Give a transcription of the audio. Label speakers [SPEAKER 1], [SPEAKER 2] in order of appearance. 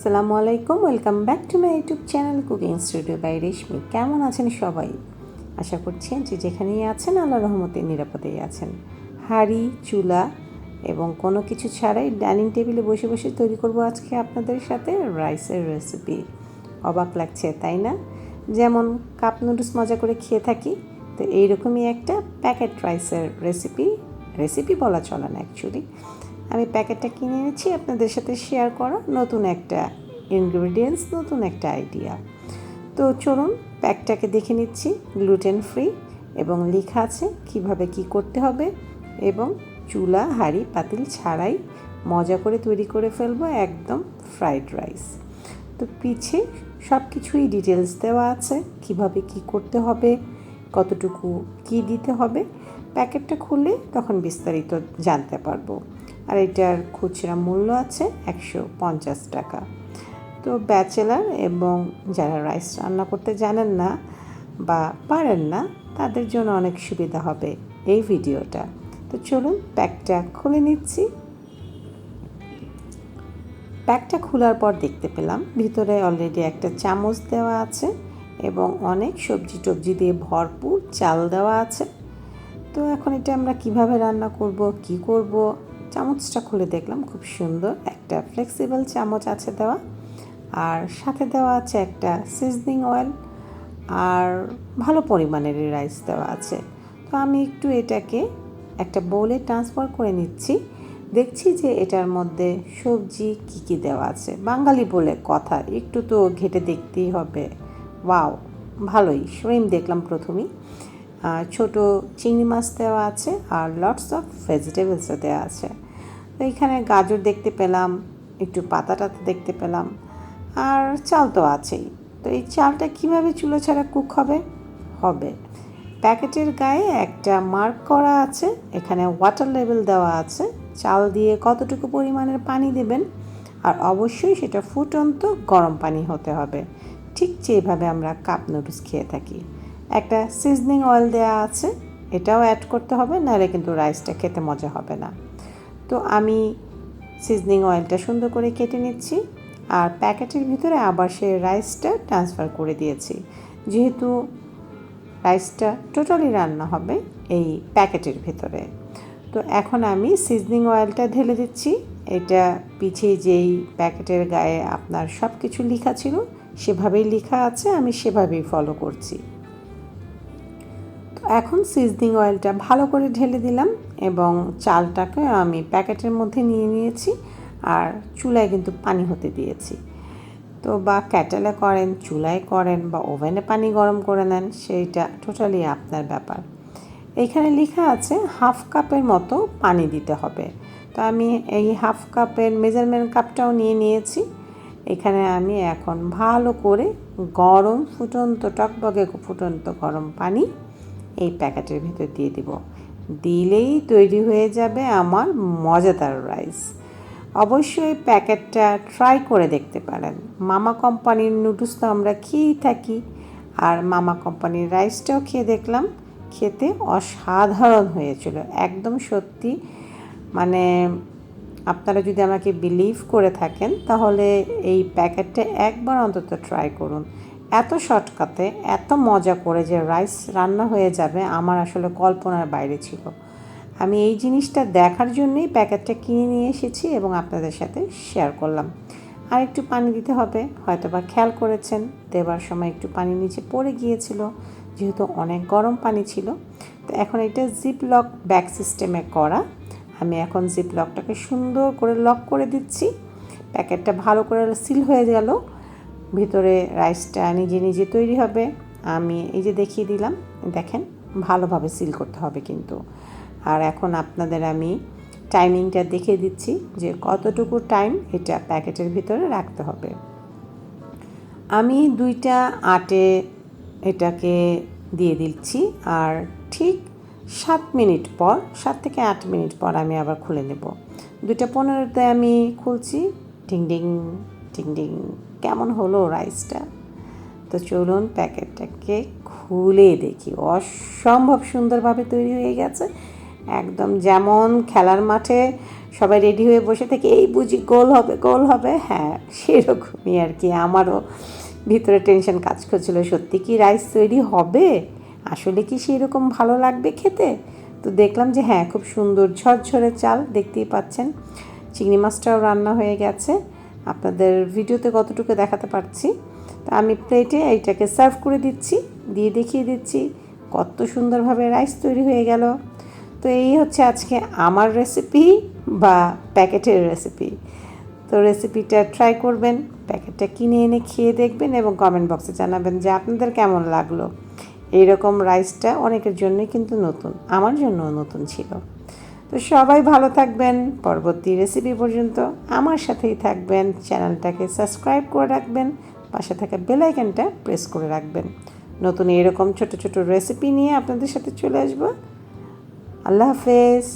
[SPEAKER 1] আসসালামু আলাইকুম, welcome back to my YouTube channel cooking studio by Reshmi. কেমন আছেন সবাই? আশা করছি যে যেখানেই আছেন আল্লাহর রহমতে নিরাপদেই আছেন। হাঁড়ি, চুলা এবং কোনো কিছু ছাড়াই ডাইনিং টেবিলে বসে বসে তৈরি করব আজকে আপনাদের সাথে রাইসের রেসিপি। অবাক লাগছে তাই না? যেমন কাপ নুডলস মজা করে খেয়ে থাকি, তো এইরকমই একটা প্যাকেট রাইসের রেসিপি বলা চলে না অ্যাকচুয়ালি। আমি প্যাকেটটা কিনে এনেছি আপনাদের সাথে শেয়ার করা নতুন একটা ইনগ্রিডিয়েন্টস, নতুন একটা আইডিয়া। তো চলুন প্যাকটাকে দেখে নিচ্ছি। গ্লুটেন ফ্রি এবং লেখা আছে কীভাবে কী করতে হবে, এবং চুলা হাঁড়ি পাতিল ছাড়াই মজা করে তৈরি করে ফেলবো একদম ফ্রাইড রাইস। তো পিছে সব কিছুই ডিটেলস দেওয়া আছে, কিভাবে কি করতে হবে, কতটুকু কি দিতে হবে। প্যাকেটটা খুললে তখন বিস্তারিত জানতে পারবো। আর এটার খুচরা মূল্য আছে 150 টাকা। তো ব্যাচেলার এবং যারা রাইস রান্না করতে জানেন না বা পারেন না, তাদের জন্য অনেক সুবিধা হবে এই ভিডিওটা। তো চলুন প্যাকটা খুলে নিচ্ছি। প্যাকটা খোলার পর দেখতে পেলাম ভিতরে অলরেডি একটা চামচ দেওয়া আছে এবং অনেক সবজি টবজি দিয়ে ভরপুর চাল দেওয়া আছে। তো এখন এটা আমরা কিভাবে রান্না করব, কি করব, চামচটা খুলে দেখলাম খুব সুন্দর একটা ফ্লেক্সিবল চামচ আছে দেওয়া, আর সাথে দেওয়া আছে একটা সিজনিং অয়েল, আর ভালো পরিমাণের রাইস দেওয়া আছে। তো আমি একটু এটাকে একটা বোলে ট্রান্সফার করে নিচ্ছি। দেখছি যে এটার মধ্যে সবজি কি কি দেওয়া আছে। বাঙালি বলে কথা, একটু তো ঘেটে দেখতেই হবে। ওয়াও, ভালোই। শ্রিম্প দেখলাম প্রথমেই, ছোট চিংড়ি মাছ দেওয়া আছে, আর লটস অফ ভেজিটেবলসও দেওয়া আছে। তো এখানে গাজর দেখতে পেলাম, একটু পাতা টাতা দেখতে পেলাম, আর চাল তো আছেই। তো এই চালটা কীভাবে চুলো ছাড়া কুক হবে প্যাকেটের গায়ে একটা মার্ক করা আছে, এখানে ওয়াটার লেভেল দেওয়া আছে, চাল দিয়ে কতটুকু পরিমাণের পানি দেবেন, আর অবশ্যই সেটা ফুটন্ত গরম পানি হতে হবে, ঠিক যেভাবে আমরা কাপ নুডলস খেয়ে থাকি। একটা সিজনিং অয়েল দেওয়া আছে, এটাও অ্যাড করতে হবে, নাহলে কিন্তু রাইসটা খেতে মজা হবে না। তো আমি সিজনিং অয়েলটা সুন্দর করে কেটে নিচ্ছি, আর প্যাকেটের ভিতরে আবার সে রাইসটা ট্রান্সফার করে দিয়েছি, যেহেতু রাইসটা টোটালি রান্না হবে এই প্যাকেটের ভিতরে। তো এখন আমি সিজনিং অয়েলটা ঢেলে দিচ্ছি। এটা পিছিয়ে যেই প্যাকেটের গায়ে আপনার সব কিছু লেখা ছিল সেভাবেই লেখা আছে, আমি সেভাবেই ফলো করছি। তো এখন সিজনিং অয়েলটা ভালো করে ঢেলে দিলাম এবং চালটাকে আমি প্যাকেটের মধ্যে নিয়ে নিয়েছি, আর চুলায় কিন্তু পানি হতে দিয়েছি। তো বা ক্যাটেলে করেন, চুলায় করেন, বা ওভেনে পানি গরম করে নেন, সেইটা টোটালি আপনার ব্যাপার। এখানে লেখা আছে হাফ কাপের মতো পানি দিতে হবে। তো আমি এই হাফ কাপের মেজারমেন্ট কাপটাও নিয়ে নিয়েছি। এখানে আমি এখন ভালো করে গরম ফুটন্ত টকবগে ফুটন্ত গরম পানি এই প্যাকেটের ভিতর দিয়ে দিব। দিলেই তৈরি হয়ে যাবে আমার মজাদার রাইস। অবশ্যই প্যাকেটটা ট্রাই করে দেখতে পারেন। মামা কোম্পানির নুডলস তো আমরা খেয়েই থাকি, আর মামা কোম্পানির রাইসটাও খেয়ে দেখলাম, খেতে অসাধারণ হয়েছিল একদম সত্যি। মানে আপনারা যদি আমাকে বিলিভ করে থাকেন তাহলে এই প্যাকেটটা একবার অন্তত ট্রাই করুন। এত শর্টকাটে এত মজা করে যে রাইস রান্না হয়ে যাবে, আমার আসলে কল্পনার বাইরে ছিল। আমি এই জিনিসটা দেখার জন্যই প্যাকেটটা কিনে নিয়ে এসেছি এবং আপনাদের সাথে শেয়ার করলাম। আর একটু পানি দিতে হবে, হয়তো বা খেয়াল করেছেন দেবার সময় একটু পানি নিচে পড়ে গিয়েছিল, যেহেতু অনেক গরম পানি ছিল। তো এখন এটা জিপ লক ব্যাক সিস্টেমে করা। আমি এখন জিপ লকটাকে সুন্দর করে লক করে দিচ্ছি। প্যাকেটটা ভালো করে সিল হয়ে গেল, ভিতরে রাইসটা নিজে নিজে তৈরি হবে। আমি এই যে দেখিয়ে দিলাম, দেখেন ভালোভাবে সিল করতে হবে কিন্তু। আর এখন আপনাদের আমি টাইমিংটা দেখিয়ে দিচ্ছি যে কতটুকু টাইম এটা প্যাকেটের ভিতরে রাখতে হবে। আমি 2টা আটে এটাকে দিয়ে দিচ্ছি, আর ঠিক 7 মিনিট পর, 7 থেকে 8 মিনিট পর আমি আবার খুলে নেব। 2:15 আমি খুলছি। ডিং ডিং ডিং ডিং, কেমন হলো রাইসটা? তো চলুন প্যাকেটটাকে খুলে দেখি। অসম্ভব সুন্দরভাবে তৈরি হয়ে গেছে, একদম যেমন খেলার মাঠে সবাই রেডি হয়ে বসে থেকে এই বুঝি গোল হবে গোল হবে। হ্যাঁ, সেরকমই আর কি। আমারও ভিতরে টেনশন কাজ করছিল, সত্যি কি রাইস তৈরি হবে, আসলে কি সেরকম ভালো লাগবে খেতে। তো দেখলাম যে হ্যাঁ, খুব সুন্দর ঝরঝরে চাল, দেখতেই পাচ্ছেন। চিংড়ি মাছটাও রান্না হয়ে গেছে, আপনাদের ভিডিওতে কতটুকু দেখাতে পারছি। তো আমি প্লেটে এইটাকে সার্ভ করে দিচ্ছি, দিয়ে দেখিয়ে দিচ্ছি কত সুন্দরভাবে রাইস তৈরি হয়ে গেল। তো এই হচ্ছে আজকে আমার রেসিপি বা প্যাকেটের রেসিপি। তো রেসিপিটা ট্রাই করবেন, প্যাকেটটা কিনে এনে খেয়ে দেখবেন এবং কমেন্ট বক্সে জানাবেন যে আপনাদের কেমন লাগলো। এইরকম রাইসটা অনেকের জন্যই কিন্তু নতুন, আমার জন্যও নতুন ছিল। তো সবাই ভালো থাকবেন, পরবর্তী রেসিপি পর্যন্ত আমার সাথেই থাকবেন। চ্যানেলটাকে সাবস্ক্রাইব করে রাখবেন, পাশে থাকা বেল আইকনটা প্রেস করে রাখবেন। নতুন এরকম ছোট ছোট রেসিপি নিয়ে আপনাদের সাথে চলে আসবো। আল্লাহ হাফেজ।